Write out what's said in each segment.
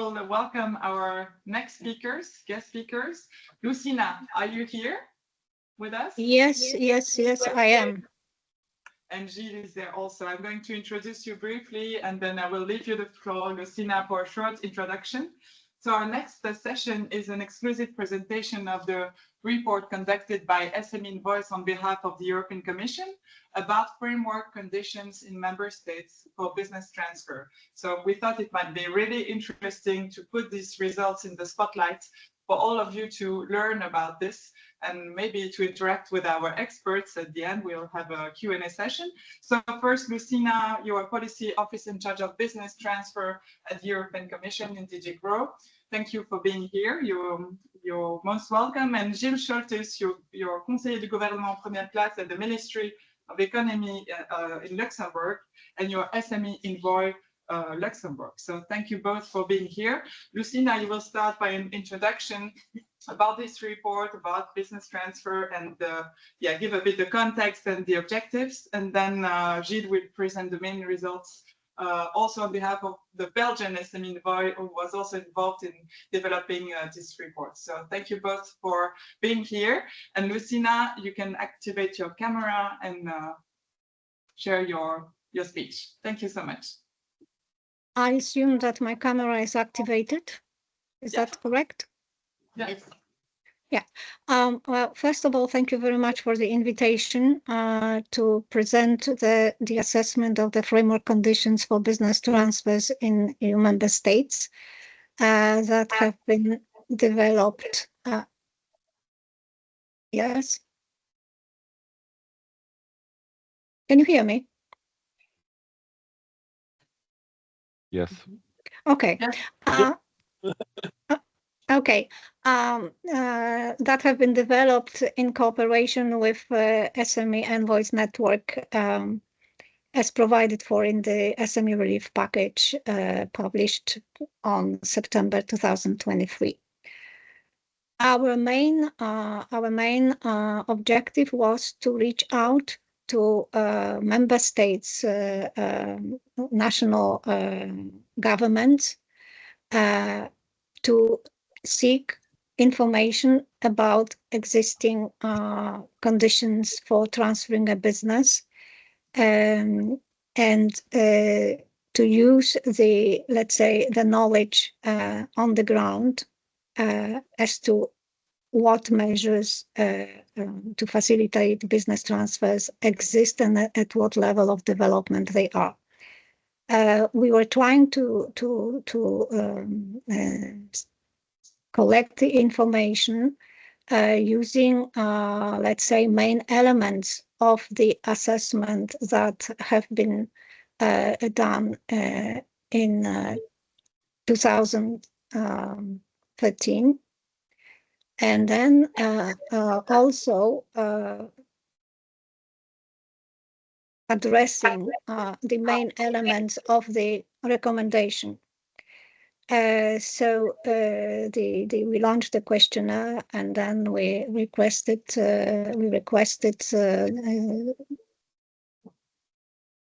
will welcome our next guest speakers. Lucyna, are you here with us? Yes, I am. And Gilles is there also. I'm going to introduce you briefly, and then I will leave you the floor, Lucyna, for a short introduction. So our next session is an exclusive presentation of the report conducted by SME Envoys on behalf of the European Commission about framework conditions in member states for business transfer. So we thought it might be really interesting to put these results in the spotlight for all of you to learn about this and maybe to interact with our experts. At the end, we'll have a Q&A session. So first, Lucyna, you are Policy Officer in charge of business transfer at the European Commission in DG GROW. Thank you for being here. You're most welcome. And Gilles Scholtus, you're Conseiller du Gouvernement Première Classe at the Ministry of Economy in Luxembourg, and you're SME Envoy Luxembourg. So thank you both for being here. Lucyna, you will start by an introduction about this report, about business transfer, and give a bit the context and the objectives. And then Gilles will present the main results, also on behalf of the Belgian SME Envoy, who was also involved in developing this report. So thank you both for being here. And Lucyna, you can activate your camera and share your speech. Thank you so much. I assume that my camera is activated. Is that correct? Yes. Yeah. Well, first of all, thank you very much for the invitation to present the assessment of the framework conditions for business transfers in EU member states that have been developed. Yes. Can you hear me? Yes. Okay. Okay. That have been developed in cooperation with SME Envoys network as provided for in the SME relief package published on September 2023. Our main objective was to reach out to member states, national governments, to seek information about existing conditions for transferring a business, and to use the, let's say, the knowledge on the ground as to what measures to facilitate business transfers exist and at what level of development they are. We were trying to collect the information using, let's say, main elements of the assessment that have been done in 2013. And then also addressing the main elements of the recommendation. So we launched the questionnaire, and then we requested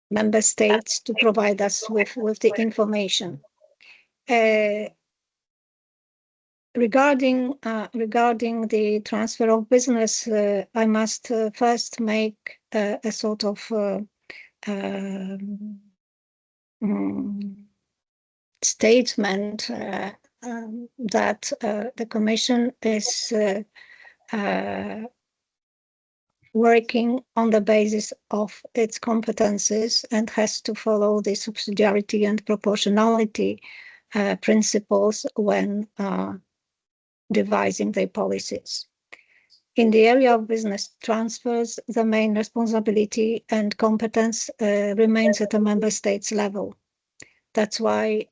member states to provide us with the information. Regarding the transfer of business, I must first make a sort of statement that the Commission is working on the basis of its competences and has to follow the subsidiarity and proportionality principles when devising their policies. In the area of business transfers, the main responsibility and competence remains at a member states level. That's why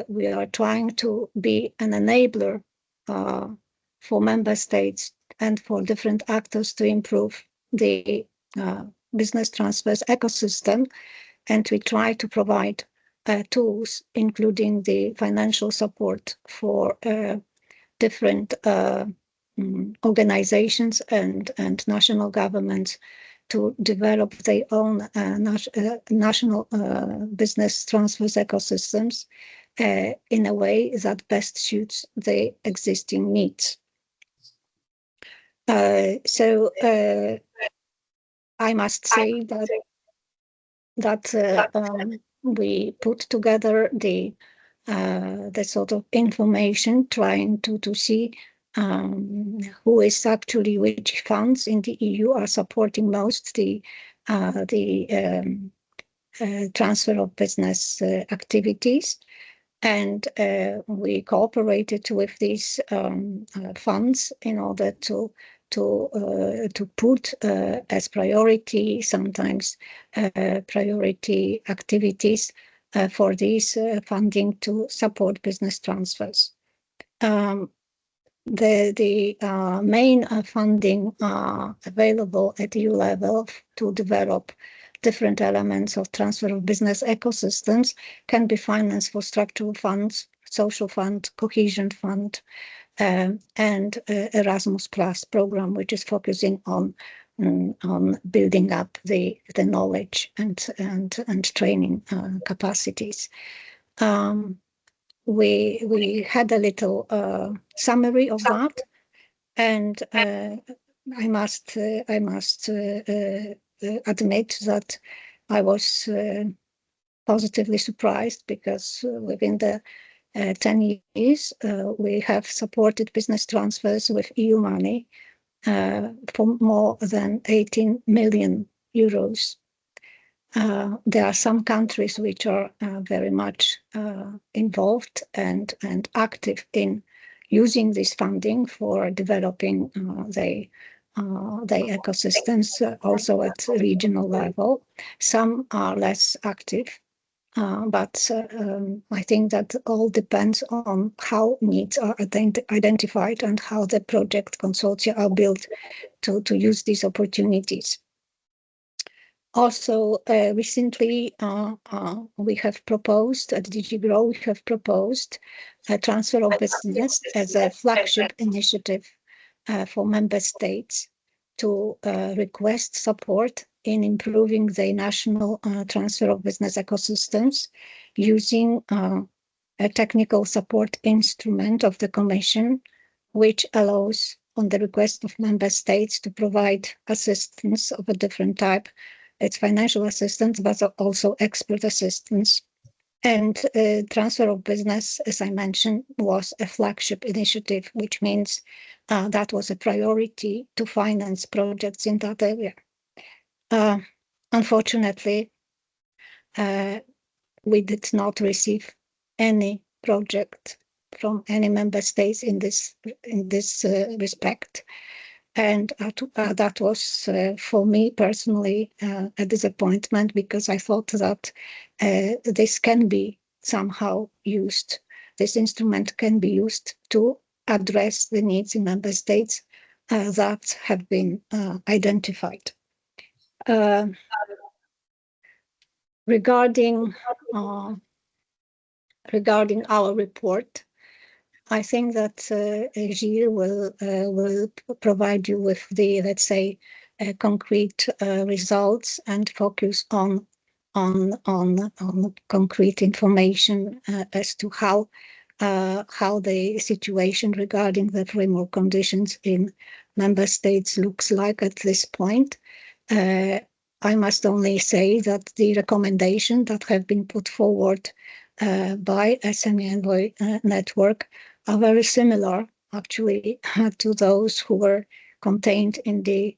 we are trying to be an enabler for member states and for different actors to improve the business transfers ecosystem, and we try to provide tools, including the financial support for different organizations and national governments to develop their own national business transfers ecosystems, in a way that best suits the existing needs. So I must say that we put together the sort of information, trying to see who is actually, which funds in the EU are supporting most the transfer of business activities. And we cooperated with these funds in order to put as priority, sometimes priority activities for these funding to support business transfers. The main funding available at EU level to develop different elements of transfer of business ecosystems can be financed for structural funds, social fund, cohesion fund, and Erasmus Plus program, which is focusing on building up the knowledge and training capacities. We had a little summary of that, and I must admit that I was positively surprised, because within the 10 years we have supported business transfers with EU money for more than 18 million euros. There are some countries which are very much involved and active in using this funding for developing the ecosystems, also at regional level. Some are less active, but I think that all depends on how needs are identified and how the project consortia are built to use these opportunities. Also, recently we have proposed at DG GROW, we have proposed a transfer of business as a flagship initiative for member states to request support in improving the national transfer of business ecosystems using a technical support instrument of the Commission, which allows, on the request of member states, to provide assistance of a different type. It's financial assistance, but also expert assistance. And transfer of business, as I mentioned, was a flagship initiative, which means that was a priority to finance projects in that area. Unfortunately, we did not receive any project from any member states in this respect. And that was, for me personally, a disappointment, because I thought that this can be somehow used, this instrument can be used to address the needs in member states that have been identified. Regarding our report, I think that Gilles will provide you with the, let's say, concrete results and focus on concrete information as to how the situation regarding the framework conditions in member states looks like at this point. I must only say that the recommendations that have been put forward by SME Envoy network are very similar, actually, to those who were contained in the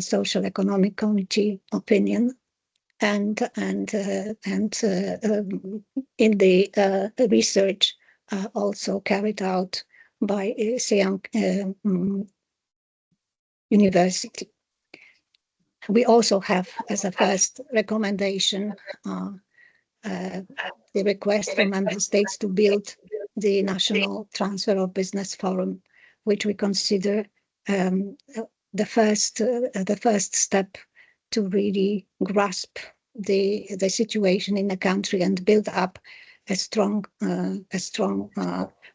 Social Economic Committee opinion, and in the research also carried out by Seang University. We also have, as a first recommendation, the request from member states to build the National Transfer of Business Forum, which we consider the first step to really grasp the situation in the country and build up a strong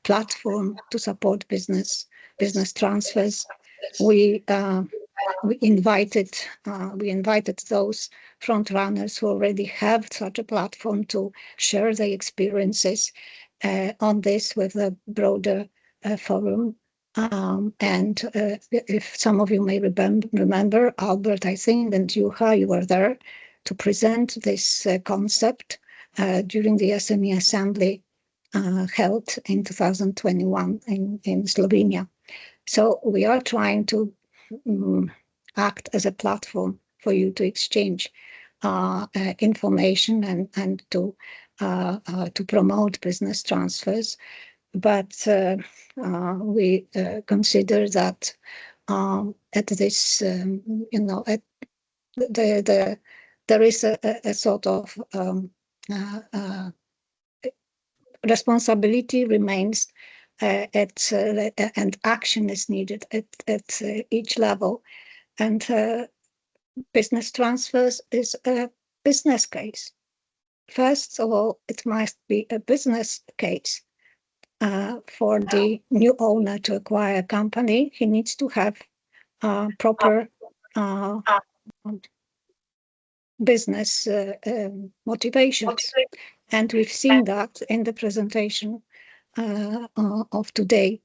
platform to support business transfers. We invited those front runners who already have such a platform to share their experiences, on this with a broader forum. And if some of you may remember, Albert, I think, and Juha, you were there to present this concept during the SME Assembly held in 2021 in Slovenia. So we are trying to act as a platform for you to exchange information and to promote business transfers. But we consider that at this, there is a sort of responsibility remains and action is needed at each level. And business transfers is a business case. First of all, it must be a business case. For the new owner to acquire a company, he needs to have proper business motivations. And we've seen that in the presentation of today.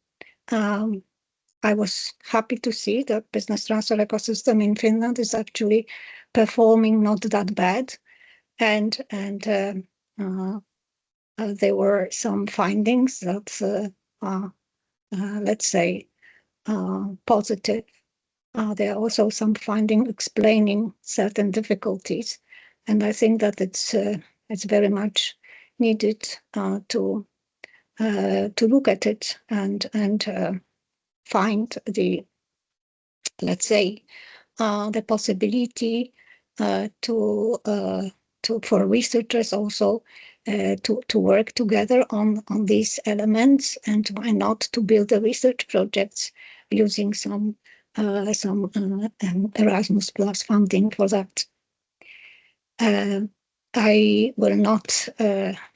I was happy to see that business transfer ecosystem in Finland is actually performing not that bad. And there were some findings that, let's say, positive. There are also some findings explaining certain difficulties, and I think that it's very much needed to look at it and find the, let's say, the possibility for researchers also to work together on these elements, and why not to build the research projects using some Erasmus Plus funding for that. I will not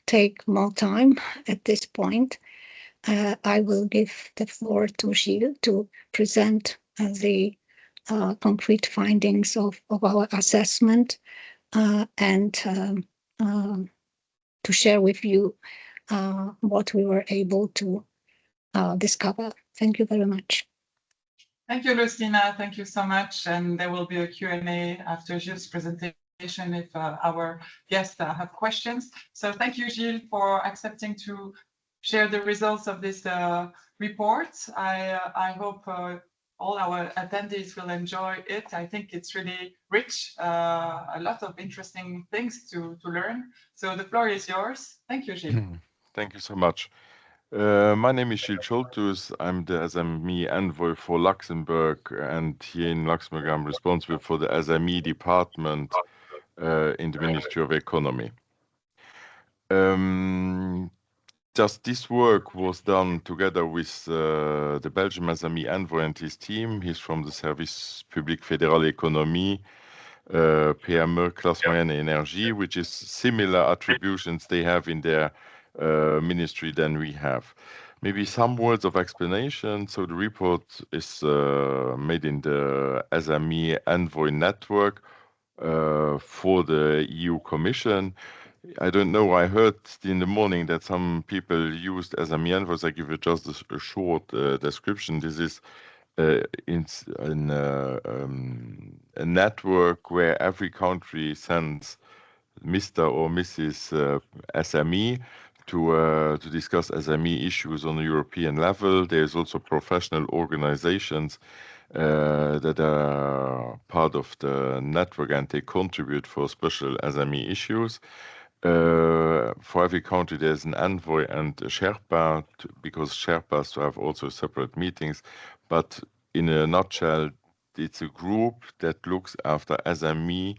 take more time at this point. I will give the floor to Gilles to present the concrete findings of our assessment and to share with you what we were able to discover. Thank you very much. Thank you, Lucyna. Thank you so much. And there will be a Q&A after Gilles' presentation if our guests have questions. So thank you, Gilles, for accepting to share the results of this report. I hope all our attendees will enjoy it. I think it's really rich, a lot of interesting things to learn. So the floor is yours. Thank you, Gilles. Thank you so much. My name is Gilles Scholtus. I'm the SME Envoy for Luxembourg, and here in Luxembourg I'm responsible for the SME department in the Ministry of Economy. Just this work was done together with the Belgian SME Envoy and his team. He's from the Service Public Fédéral Économie, PME, Classe Moyenne Énergie, which is similar attributions they have in their ministry than we have. Maybe some words of explanation. So the report is made in the SME Envoy network for the EU Commission. I don't know, I heard in the morning that some people used SME Envoys. I give you just a short description. This is a network where every country sends Mr. or Mrs. SME to discuss SME issues on a European level. There's also professional organizations that are part of the network, and they contribute for special SME issues. For every country there's an envoy and a Sherpa, because Sherpas have also separate meetings. But in a nutshell, it's a group that looks after SME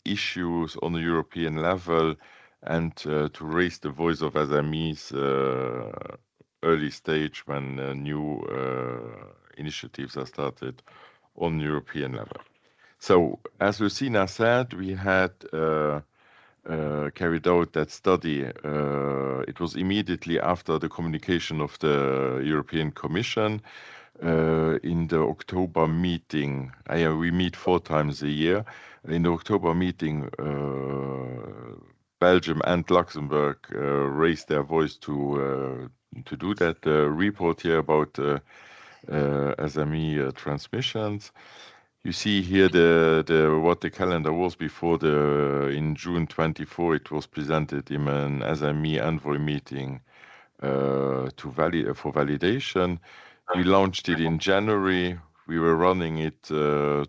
issues on the European level, and to raise the voice of SMEs early stage when new initiatives are started on European level. So as Lucyna said, we had carried out that study. It was immediately after the communication of the European Commission in the October meeting. We meet 4 times a year. In the October meeting, Belgium and Luxembourg raised their voice to do that. The report here about SME transmissions. You see here what the calendar was before in June 24. It was presented in an SME Envoy meeting for validation. We launched it in January. We were running it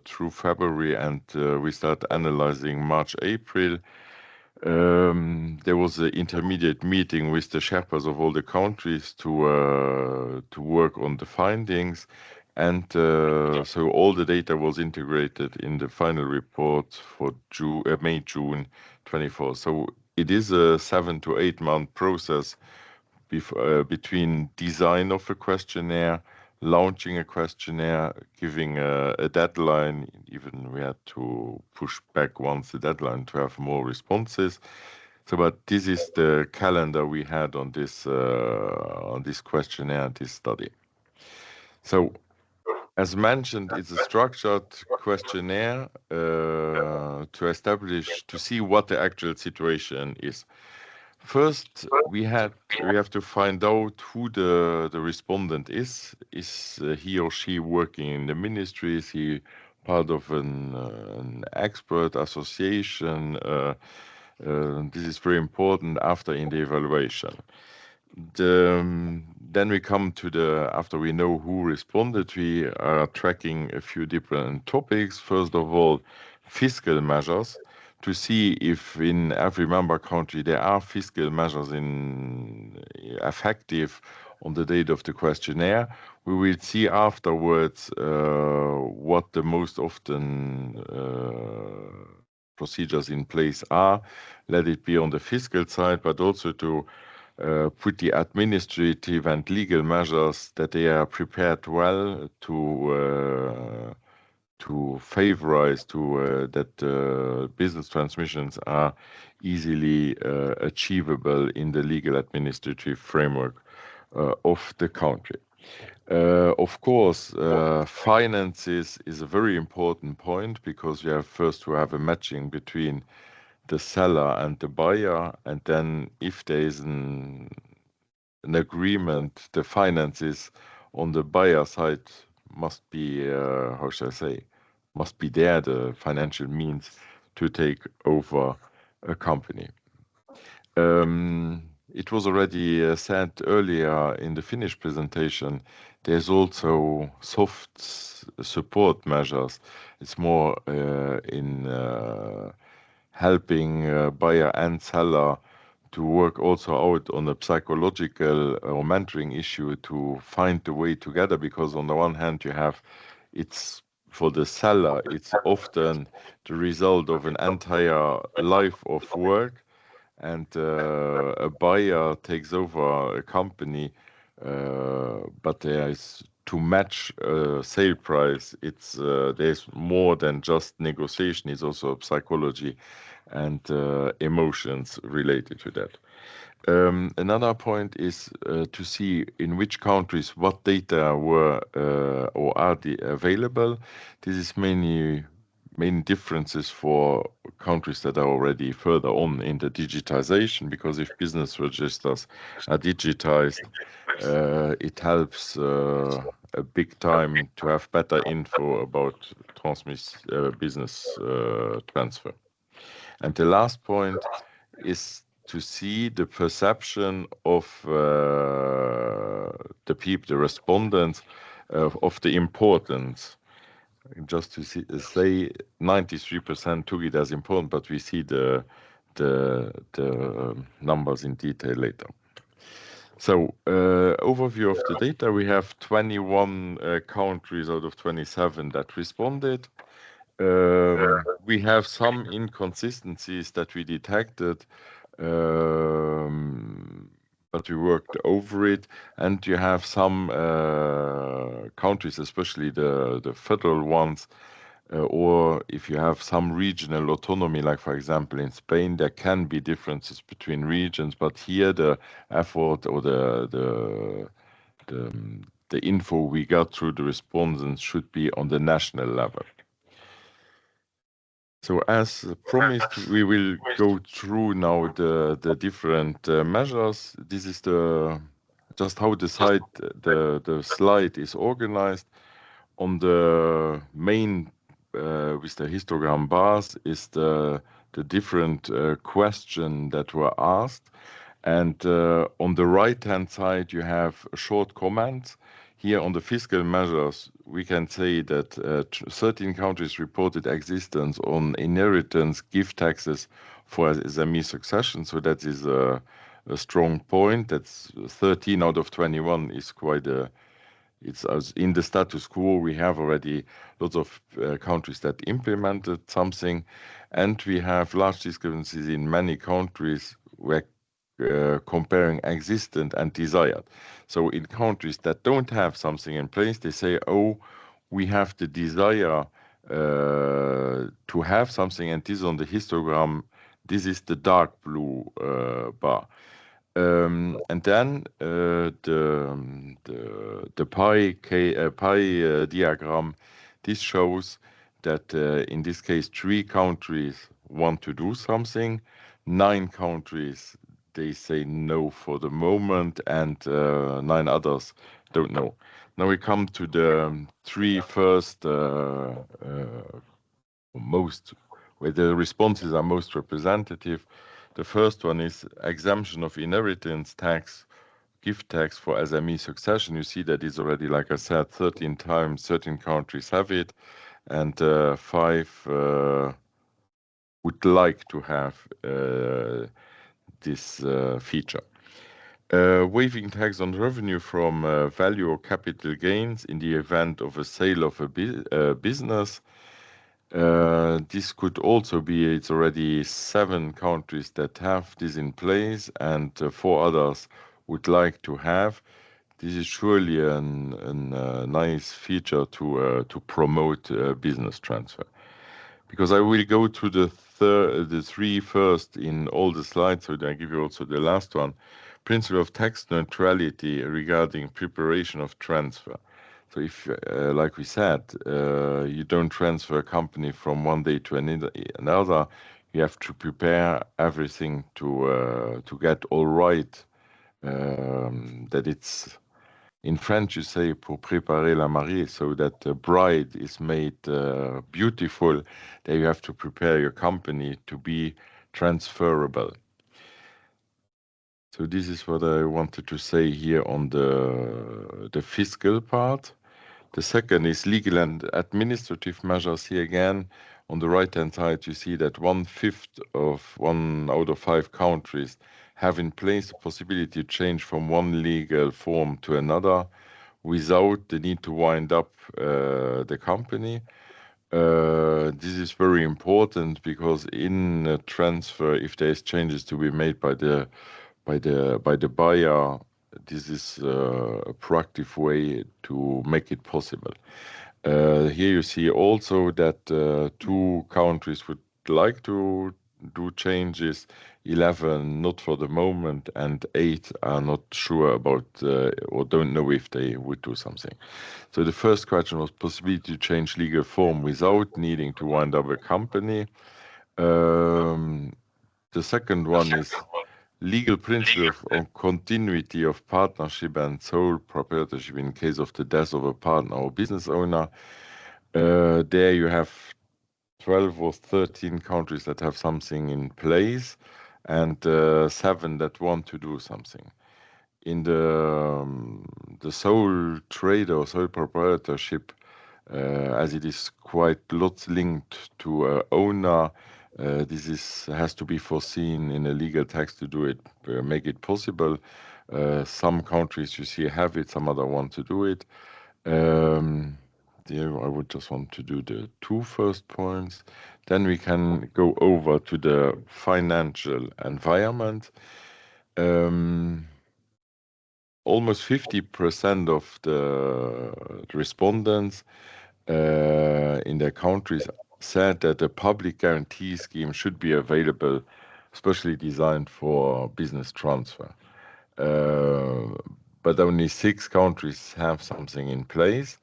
through February, and we started analyzing March, April. There was an intermediate meeting with the Sherpas of all the countries to work on the findings, and so all the data was integrated in the final report for May, June 24. So it is a 7 to 8 month process between design of a questionnaire, launching a questionnaire, giving a deadline. Even we had to push back once the deadline to have more responses. So, but this is the calendar we had on this questionnaire, this study. So, as mentioned, it's a structured questionnaire to see what the actual situation is. First, we have to find out who the respondent is. Is he or she working in the ministry? Is he part of an expert association? This is very important after in the evaluation. Then we come to after we know who responded, we are tracking a few different topics. First of all, fiscal measures, to see if in every member country there are fiscal measures effective on the date of the questionnaire. We will see afterwards what the most often procedures in place are. Let it be on the fiscal side, but also to put the administrative and legal measures that they are prepared well to favorize that business transmissions are easily achievable in the legal administrative framework of the country. Of course, finances is a very important point, because you have first to have a matching between the seller and the buyer, and then if there is an agreement, the finances on the buyer side must be, how shall I say, must be there, the financial means to take over a company. It was already said earlier in the Finnish presentation, there's also soft support measures. It's more in helping buyer and seller to work also out on a psychological or mentoring issue to find the way together, because on the one hand it's for the seller, it's often the result of an entire life of work, and a buyer takes over a company, but there is to match a sale price. There's more than just negotiation. It's also psychology and emotions related to that. Another point is to see in which countries what data were or are available. This is main differences for countries that are already further on in the digitization, because if business registers are digitized, it helps a big time to have better info about business transfer. And the last point is to see the perception of the people, the respondents, of the importance. Just to say 93% took it as important, but we see the numbers in detail later. So, overview of the data, we have 21 countries out of 27 that responded. We have some inconsistencies that we detected, but we worked over it, and you have some countries, especially the federal ones, or if you have some regional autonomy, like for example in Spain, there can be differences between regions, but here the effort or the info we got through the respondents should be on the national level. So as promised, we will go through now the different measures. This is just how the slide is organized. On the main with the histogram bars is the different question that were asked, and on the right hand side you have short comments. Here on the fiscal measures, we can say that 13 countries reported existence on inheritance, gift taxes for SME succession. So that is a strong point. That's 13 out of 21 is quite a. It's as in the status quo. We have already lots of countries that implemented something, and we have large discrepancies in many countries where comparing existent and desired. So in countries that don't have something in place, they say, oh, we have the desire to have something, and this on the histogram, this is the dark blue bar. And then the pie diagram, this shows that in this case 3 countries want to do something, 9 countries they say no for the moment, and 9 others don't know. Now we come to the 3 first most, where the responses are most representative. The first one is exemption of inheritance tax, gift tax for SME succession. You see that is already, like I said, 13 times, 13 countries have it, and 5 would like to have this feature. Waiving tax on revenue from value or capital gains in the event of a sale of a business. This could also be, it's already 7 countries that have this in place, and 4 others would like to have. This is surely a nice feature to promote business transfer. Because I will go to the 3 first in all the slides, so I give you also the last one. Principle of tax neutrality regarding preparation of transfer. So if, like we said, you don't transfer a company from one day to another, you have to prepare everything to get all right. That it's, in French you say pour préparer la mariée, so that the bride is made beautiful. There you have to prepare your company to be transferable. So this is what I wanted to say here on the fiscal part. The second is legal and administrative measures. Here again, on the right-hand side, you see that 1/5 of 1 out of 5 countries have in place the possibility to change from one legal form to another without the need to wind up the company. This is very important because in a transfer, if there's changes to be made by the buyer, this is a proactive way to make it possible. Here you see also that 2 countries would like to do changes, 11 not for the moment, and 8 are not sure about or don't know if they would do something. So the first question was possibility to change legal form without needing to wind up a company. The second one is legal principle on continuity of partnership and sole proprietorship in case of the death of a partner or business owner. There you have 12 or 13 countries that have something in place, and 7 that want to do something. In the sole trader or sole proprietorship, as it is quite lots linked to owner, this has to be foreseen in a legal text to do it, make it possible. Some countries you see have it, some other want to do it. There I would just want to do the 2 first points. Then we can go over to the financial environment. Almost 50% of the respondents in their countries said that a public guarantee scheme should be available, especially designed for business transfer. But only 6 countries have something in place.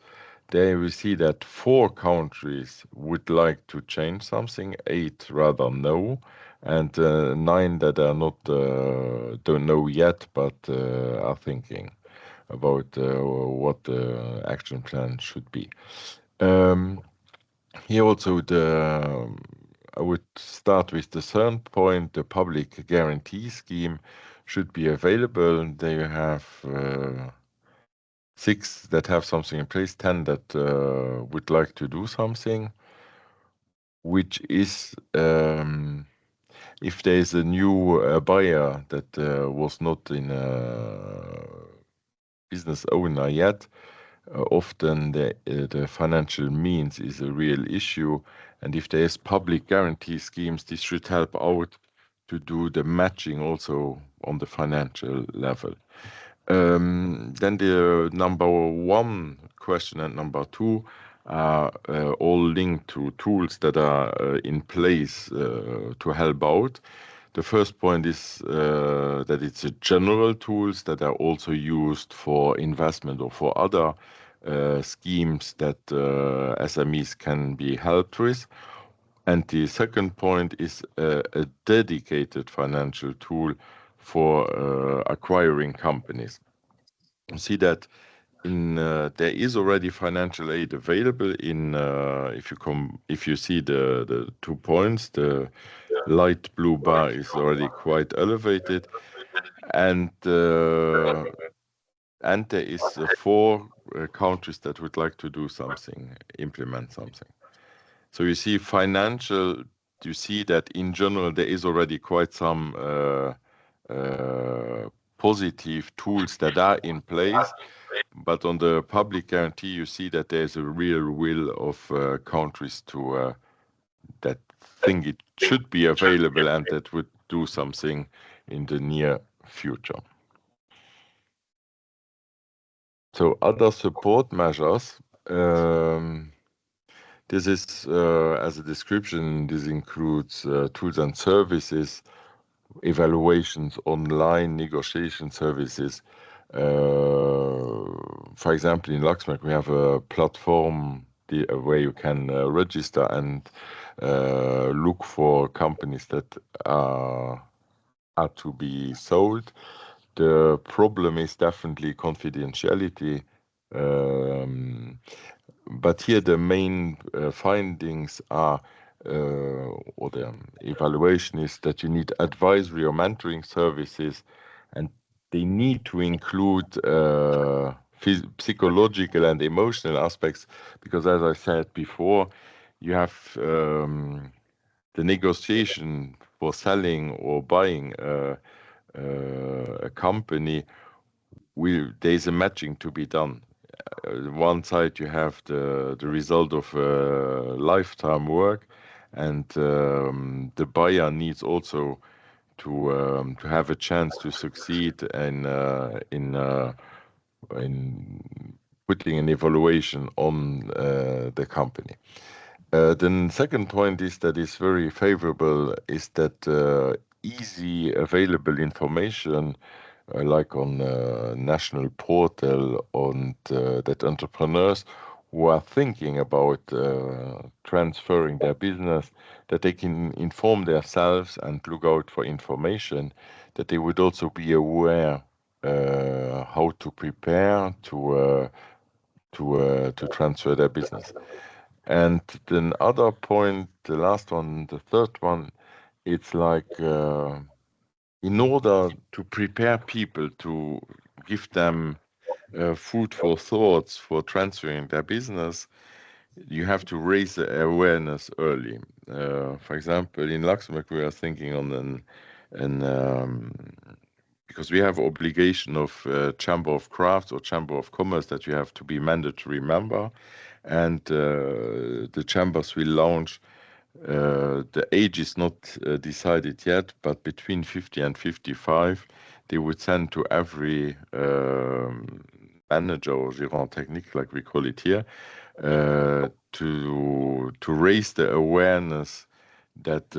there we see that 4 countries would like to change something, 8 rather no, and 9 that are not don't know yet, but are thinking about what the action plan should be. Here also I would start with the third point. The public guarantee scheme should be available. There you have 6 that have something in place, 10 that would like to do something, which is if there is a new buyer that was not in a business owner yet, often the financial means is a real issue, and if there is public guarantee schemes, this should help out to do the matching also on the financial level. Then the number 1 question and number 2 are all linked to tools that are in place to help out. The first point is that it's a general tools that are also used for investment or for other schemes that SMEs can be helped with. And the second point is a dedicated financial tool for acquiring companies. You see that there is already financial aid available in if you see the 2 points, the light blue bar is already quite elevated, and there is 4 countries that would like to do something, implement something. So you see financial, you see that in general there is already quite some positive tools that are in place, but on the public guarantee you see that there's a real will of countries to that think it should be available and that would do something in the near future. So other support measures, this is as a description, this includes tools and services, evaluations, online negotiation services. For example, in Luxembourg, we have a platform where you can register and look for companies that are to be sold. The problem is definitely confidentiality. But here the main findings are, or the evaluation is that you need advisory or mentoring services, and they need to include psychological and emotional aspects, because as I said before, you have the negotiation for selling or buying a company. There's a matching to be done. One side you have the result of lifetime work, and the buyer needs also to have a chance to succeed in putting an evaluation on the company. The second point is that is very favorable is that easy available information like on national portal on that entrepreneurs who are thinking about transferring their business, that they can inform themselves and look out for information, that they would also be aware how to prepare to transfer their business. And then other point, the last one, the third one, it's like in order to prepare people, to give them food for thoughts for transferring their business, you have to raise the awareness early. For example, in Luxembourg, we are thinking on because we have obligation of Chamber of Crafts or Chamber of Commerce that you have to be mandatory member, and the chambers will launch. The age is not decided yet, but between 50 and 55, they would send to every manager or gérant technique, like we call it here, to raise the awareness that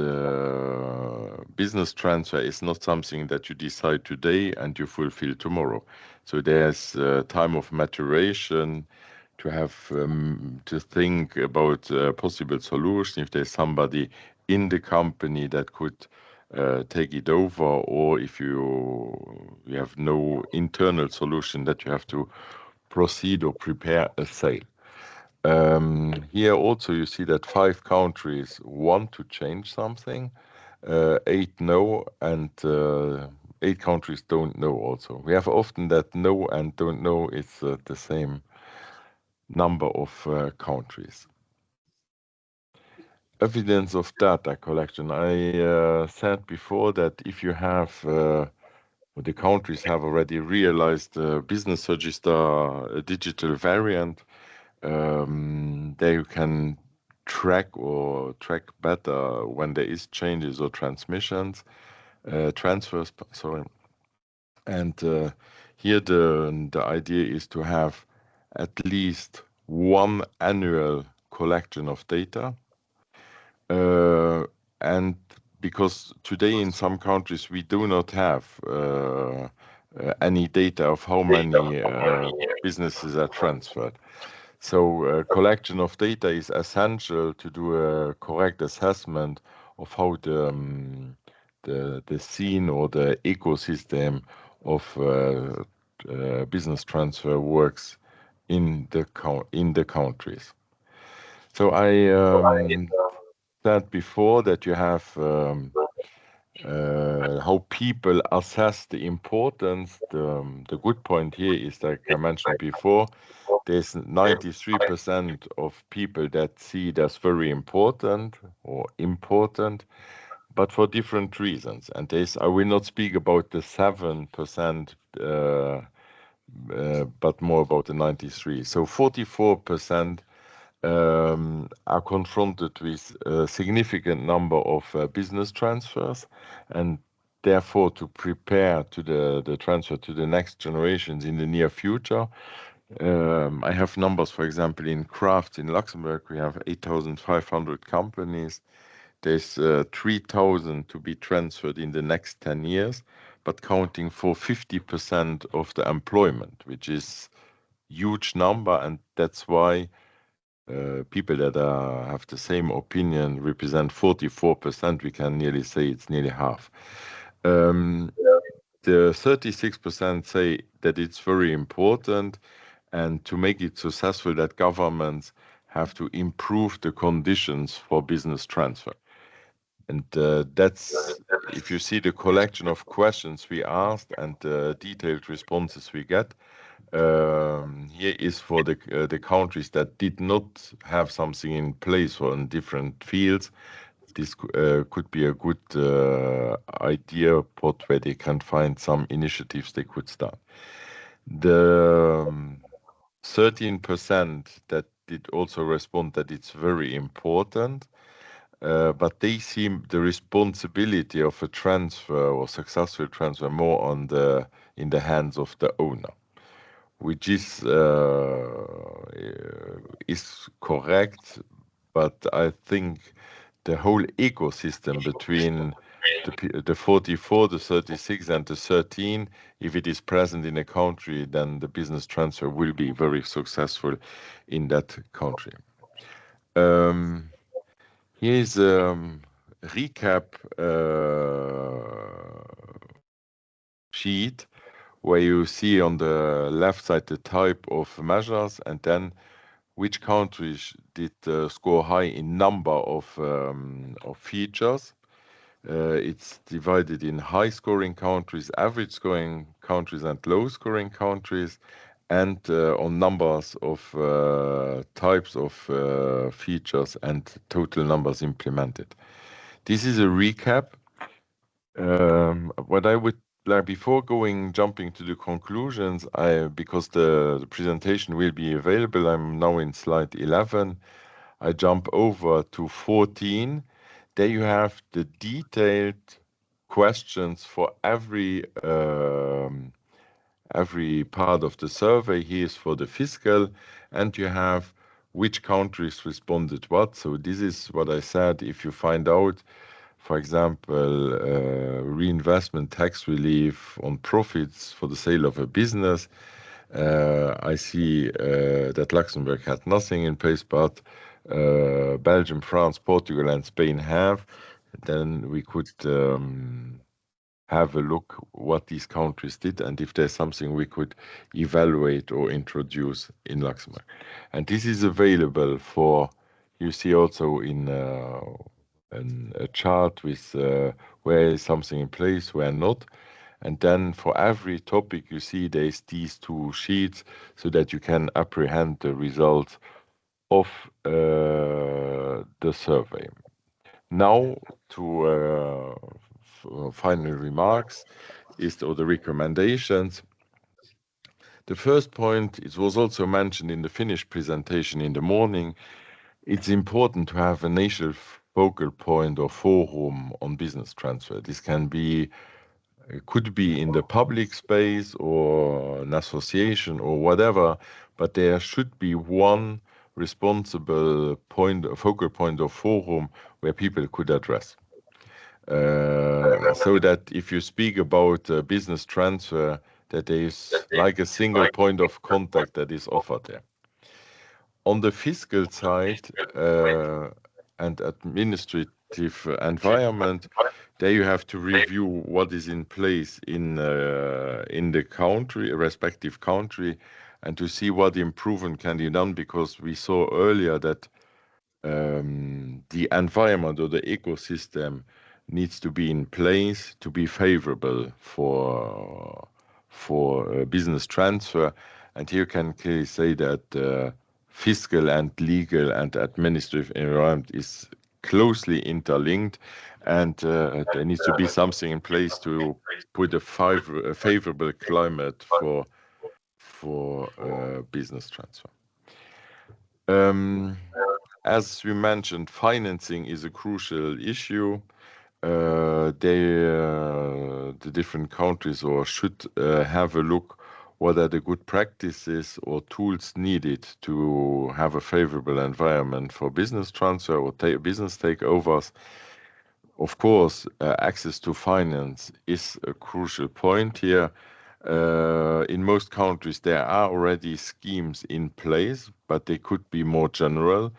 business transfer is not something that you decide today and you fulfill tomorrow. So there's time of maturation. to think about possible solution if there's somebody in the company that could take it over, or if you have no internal solution that you have to proceed or prepare a sale. Here also you see that 5 countries want to change something, 8 no, and 8 countries don't know also. We have often that no and don't know is the same number of countries. Evidence of data collection. I said before that if you have, the countries have already realized the business register, a digital variant, there you can track better when there is changes or transfers, sorry. And here the idea is to have at least one annual collection of data. And because today in some countries we do not have any data of how many businesses are transferred. So collection of data is essential to do a correct assessment of how the scene or the ecosystem of business transfer works in the countries. So I said before that you have how people assess the importance. The good point here is, like I mentioned before, there's 93% of people that see it as very important or important, but for different reasons. And I will not speak about the 7%, but more about the 93. So 44% are confronted with a significant number of business transfers, and therefore to prepare to the transfer to the next generations in the near future. I have numbers, for example, in crafts in Luxembourg, we have 8,500 companies. There's 3,000 to be transferred in the next 10 years, but counting for 50% of the employment, which is huge number, and that's why people that have the same opinion represent 44%. We can nearly say it's nearly half. The 36% say that it's very important, and to make it successful that governments have to improve the conditions for business transfer. And that's, if you see the collection of questions we asked and the detailed responses we get, here is for the countries that did not have something in place or in different fields. This could be a good idea pot where they can find some initiatives they could start. The 13% that did also respond that it's very important, but they see the responsibility of a transfer or successful transfer more in the hands of the owner, which is correct, but I think the whole ecosystem between the 44, the 36, and the 13, if it is present in a country, then the business transfer will be very successful in that country. Here's a recap sheet where you see on the left side the type of measures and then which countries did score high in number of features. It's divided in high scoring countries, average scoring countries, and low scoring countries, and on numbers of types of features and total numbers implemented. This is a recap. What I would like, before jumping to the conclusions, because the presentation will be available, I'm now in slide 11. I jump over to 14. There you have the detailed questions for every part of the survey. Here is for the fiscal, and you have which countries responded what. So this is what I said. If you find out, for example, reinvestment tax relief on profits for the sale of a business, I see that Luxembourg had nothing in place, but Belgium, France, Portugal, and Spain have. Then we could have a look what these countries did and if there's something we could evaluate or introduce in Luxembourg. And this is available for, you see also in a chart with where is something in place, where not. And then for every topic you see there's these two sheets so that you can apprehend the results of the survey. Now to final remarks or the recommendations. The first point, it was also mentioned in the Finnish presentation in the morning, it's important to have a national focal point or forum on business transfer. This can be, could be in the public space or an association or whatever, but there should be one responsible point, a focal point or forum where people could address. So that if you speak about business transfer, that there is like a single point of contact that is offered there. On the fiscal side and administrative environment, there you have to review what is in place in the country, a respective country, and to see what improvement can be done, because we saw earlier that the environment or the ecosystem needs to be in place to be favorable for business transfer. And here you can clearly say that fiscal and legal and administrative environment is closely interlinked, and there needs to be something in place to put a favorable climate for business transfer. As we mentioned, financing is a crucial issue. The different countries should have a look what are the good practices or tools needed to have a favorable environment for business transfer or business takeovers. Of course, access to finance is a crucial point here. In most countries, there are already schemes in place, but they could be more general.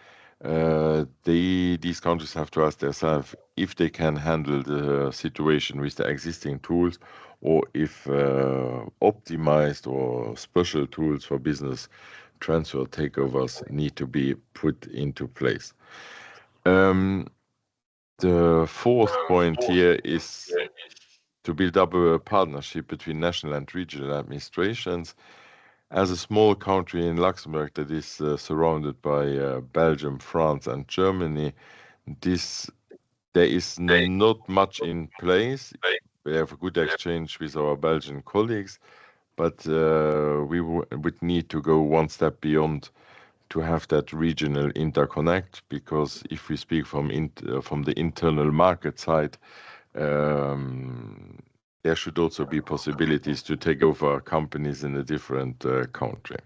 These countries have to ask themselves if they can handle the situation with the existing tools, or if optimized or special tools for business transfer takeovers need to be put into place. The fourth point here is to build up a partnership between national and regional administrations. As a small country in Luxembourg that is surrounded by Belgium, France, and Germany, there is not much in place. We have a good exchange with our Belgian colleagues, but we would need to go one step beyond to have that regional interconnect, because if we speak from the internal market side, there should also be possibilities to take over companies in a different country.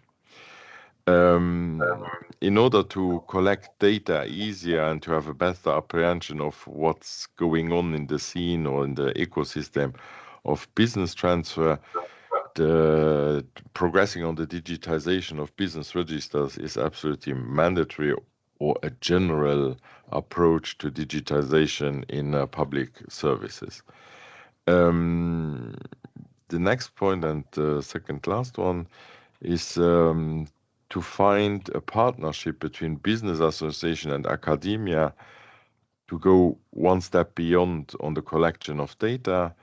In order to collect data easier and to have a better apprehension of what's going on in the scene or in the ecosystem of business transfer, the progressing on the digitization of business registers is absolutely mandatory, or a general approach to digitization in public services. The next point, and the second last one, is to find a partnership between business association and academia to go one step beyond on the collection of data,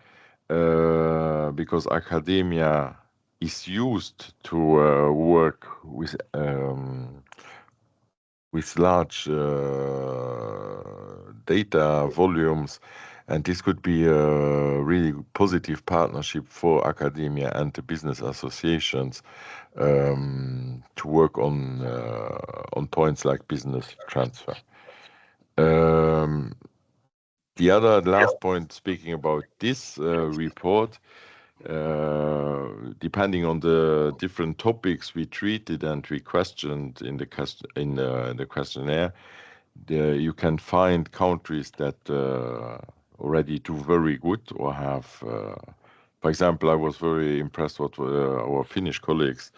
because academia is used to work with large data volumes, and this could be a really positive partnership for academia and the business associations to work on points like business transfer. The last point, speaking about this report, depending on the different topics we treated and we questioned in the questionnaire, you can find countries that already do very good or have For example, I was very impressed what our Finnish colleagues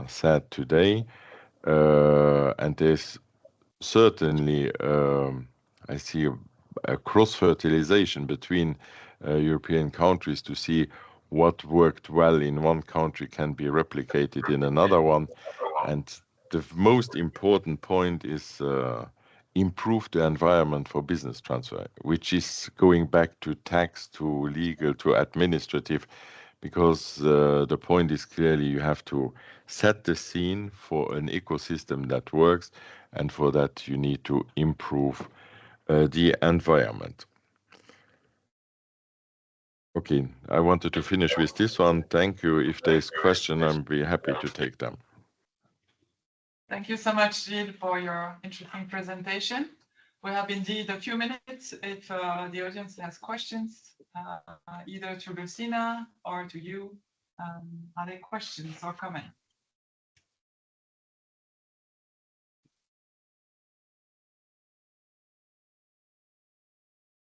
said today, and there's certainly I see a cross-fertilization between European countries to see what worked well in one country can be replicated in another one. And the most important point is improve the environment for business transfer, which is going back to tax, to legal, to administrative, because the point is clearly you have to set the scene for an ecosystem that works, and for that you need to improve the environment. Okay, I wanted to finish with this one. Thank you. If there's question, I'll be happy to take them. Thank you so much, Gilles, for your interesting presentation. We have indeed a few minutes if the audience has questions, either to Lucyna or to you. Are there questions or comments?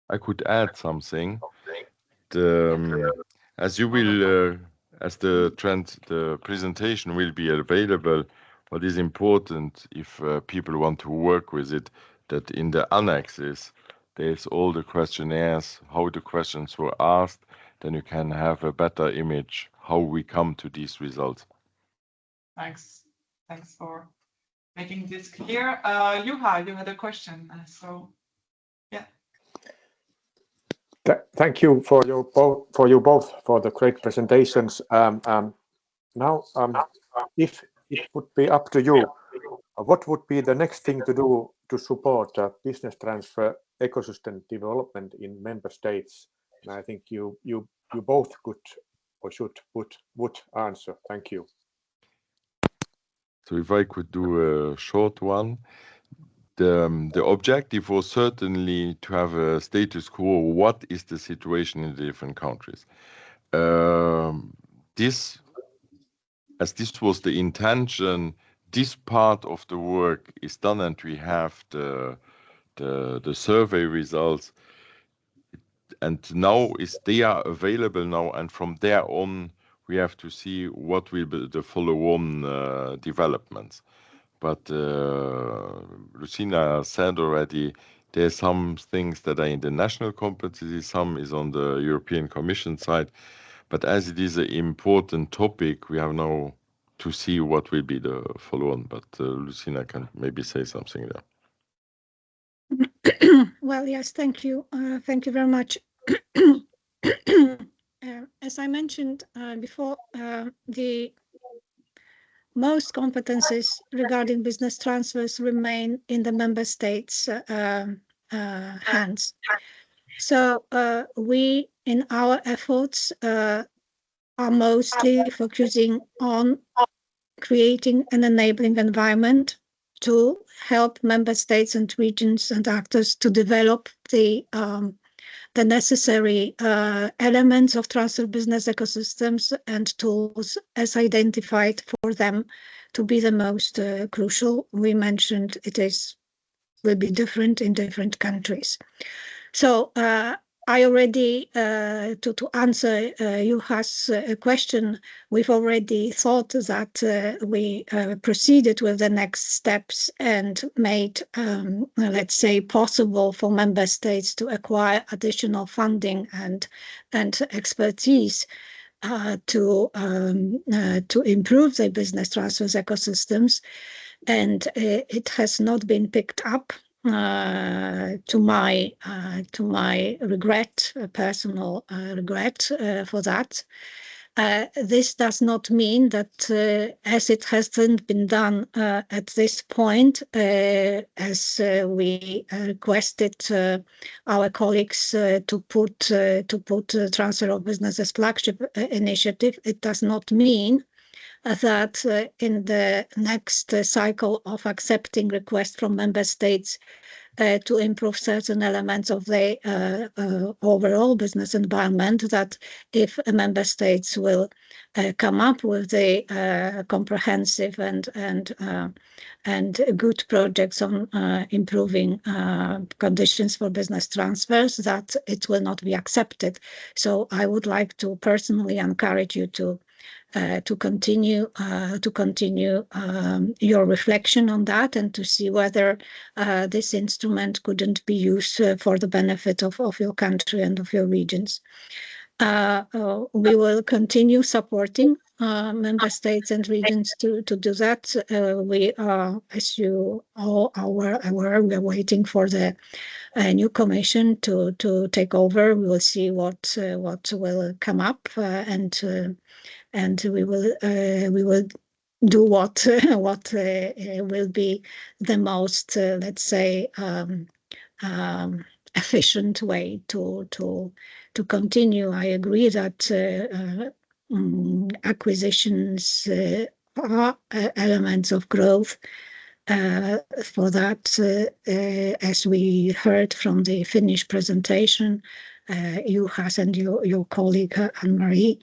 I could add something. As you will, as the presentation will be available, what is important if people want to work with it, that in the annexes, there's all the questionnaires, how the questions were asked, then you can have a better image how we come to these results. Thanks. Thanks for making this clear. Juha, you had a question, so yeah. Thank you for you both for the great presentations. Now, if it would be up to you, what would be the next thing to do to support business transfer ecosystem development in member states? And I think you both could or would answer. Thank you. So if I could do a short one. The objective was certainly to have a status quo. What is the situation in the different countries? This was the intention. This part of the work is done, and we have the survey results. And now they are available now, and from there on, we have to see what will be the follow-on developments. But Lucyna said already, there are some things that are in the national competency, some is on the European Commission side. But as it is an important topic, we have now to see what will be the follow-on. But Lucyna can maybe say something there. Well, yes, thank you. Thank you very much. As I mentioned before, the most competencies regarding business transfers remain in the member states' hands. So we, in our efforts, are mostly focusing on creating an enabling environment to help member states and regions and actors to develop the necessary elements of transfer business ecosystems and tools as identified for them to be the most crucial. We mentioned will be different in different countries. So I already, to answer Juha's question, we've already thought that we proceeded with the next steps and made, let's say, possible for member states to acquire additional funding and expertise to improve their business transfers ecosystems. And it has not been picked up. To my regret, personal regret for that. This does not mean that, as it hasn't been done at this point, as we requested our colleagues to put transfer of business as flagship initiative, it does not mean that in the next cycle of accepting requests from member states to improve certain elements of the overall business environment, that if member states will come up with the comprehensive and good projects on improving conditions for business transfers, that it will not be accepted. So I would like to personally encourage you to continue your reflection on that, and to see whether this instrument couldn't be used for the benefit of your country and of your regions. We will continue supporting member states and regions to do that. We are, as you all are aware, we are waiting for the new commission to take over. We will see what will come up, and we will do what will be the most, let's say, efficient way to continue. I agree that acquisitions are elements of growth. For that, as we heard from the Finnish presentation, you has and your colleague Anne-Marie,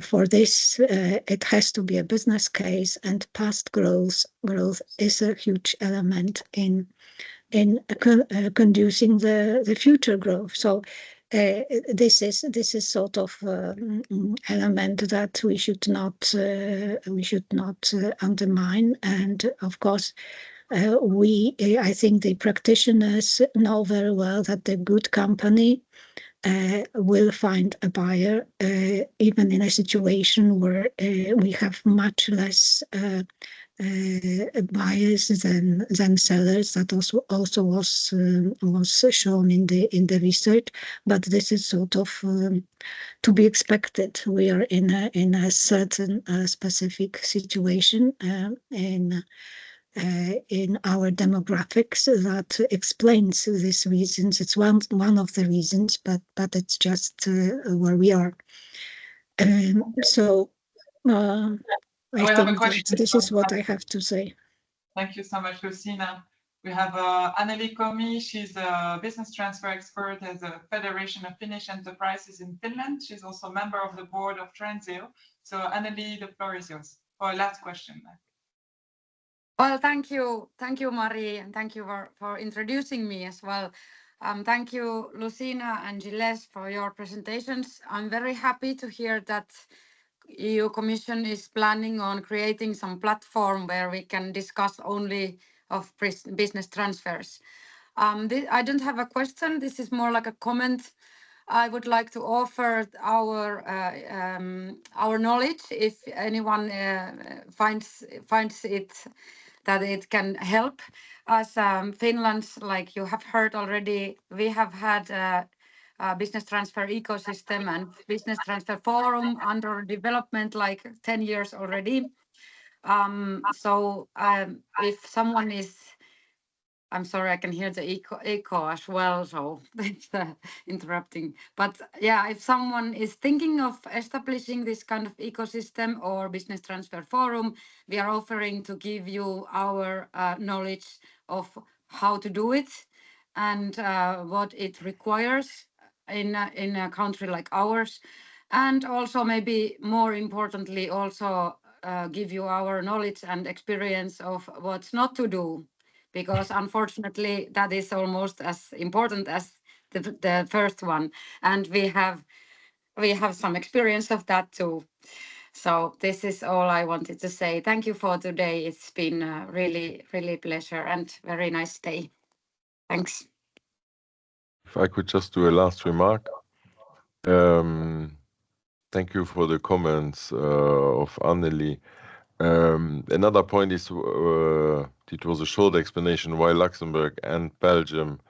for this it has to be a business case, and past growth is a huge element in conducing the future growth. So this is sort of element that we should not undermine. And of course, I think the practitioners know very well that the good company will find a buyer, even in a situation where we have much less buyers than sellers. That also was shown in the research, but this is sort of to be expected. We are in a certain specific situation in our demographics that explains these reasons. It's one of the reasons, but it's just where we are. So I think that this is what I have to say. Thank you so much, Lucyna. We have Anneli Komi. She's a business transfer expert at the Federation of Finnish Enterprises in Finland. She's also a member of the board of Transeo. So Anneli, the floor is yours for a last question. Well, thank you, Marie, and thank you for introducing me as well. Thank you, Lucyna and Gilles, for your presentations. I'm very happy to hear that EU Commission is planning on creating some platform where we can discuss only of business transfers. I don't have a question. This is more like a comment. I would like to offer our knowledge if anyone finds it that it can help us. Finland, like you have heard already, we have had a business transfer ecosystem and business transfer forum under development like 10 years already. So if someone is, I'm sorry, I can hear the echo as well, so that's interrupting. But yeah, if someone is thinking of establishing this kind of ecosystem or business transfer forum, we are offering to give you our knowledge of how to do it and what it requires in a country like ours. And also maybe more importantly, also give you our knowledge and experience of what's not to do, because unfortunately that is almost as important as the first one, and we have some experience of that too. So this is all I wanted to say. Thank you for today. It's been really pleasure and very nice day. Thanks. If I could just do a last remark. Thank you for the comments of Anneli. Another point is, it was a short explanation why Luxembourg and Belgium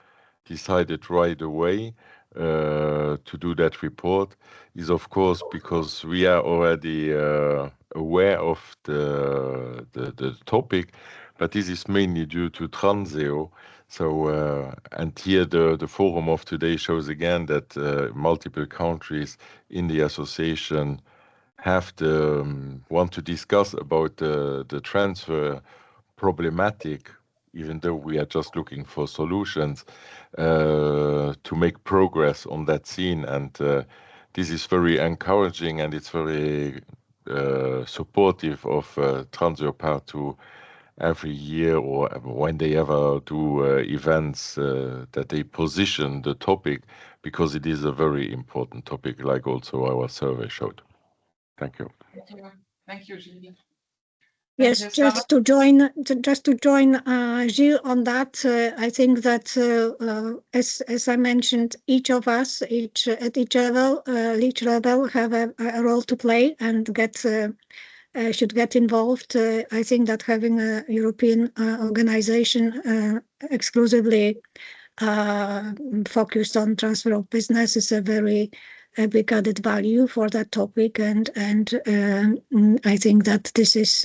decided right away to do that report is, of course, because we are already aware of the topic, but this is mainly due to Transeo. So, and here the forum of today shows again that multiple countries in the association have want to discuss about the transfer problematic even though we are just looking for solutions, to make progress on that scene. And this is very encouraging, and it's very supportive of Transeuropa to every year or when they ever do events that they position the topic, because it is a very important topic, like also our survey showed. Thank you. Thank you. Thank you, Gilles. Yes, just to join Gilles on that, I think that as I mentioned, each of us, at each level have a role to play and should get involved. I think that having a European organization exclusively focused on transfer of business is a very big added value for that topic, and I think that this is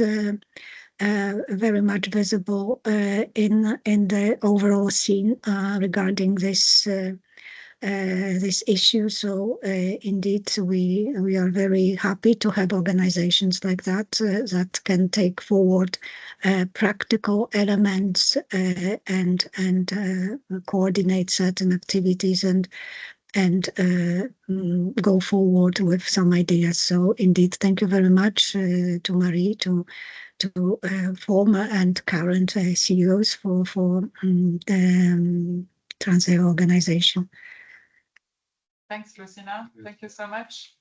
very much visible in the overall scene regarding this issue. So indeed, we are very happy to have organizations like that that can take forward practical elements and coordinate certain activities and go forward with some ideas. So indeed, thank you very much to Marie, to former and current CEOs for the Transeo organization. Thanks, Lucyna. Thank you so much.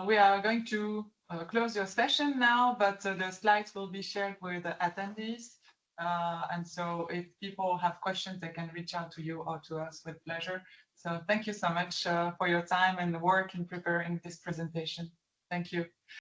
We are going to close your session now, but the slides will be shared with the attendees. And so if people have questions, they can reach out to you or to us with pleasure. So thank you so much for your time and the work in preparing this presentation. Thank you.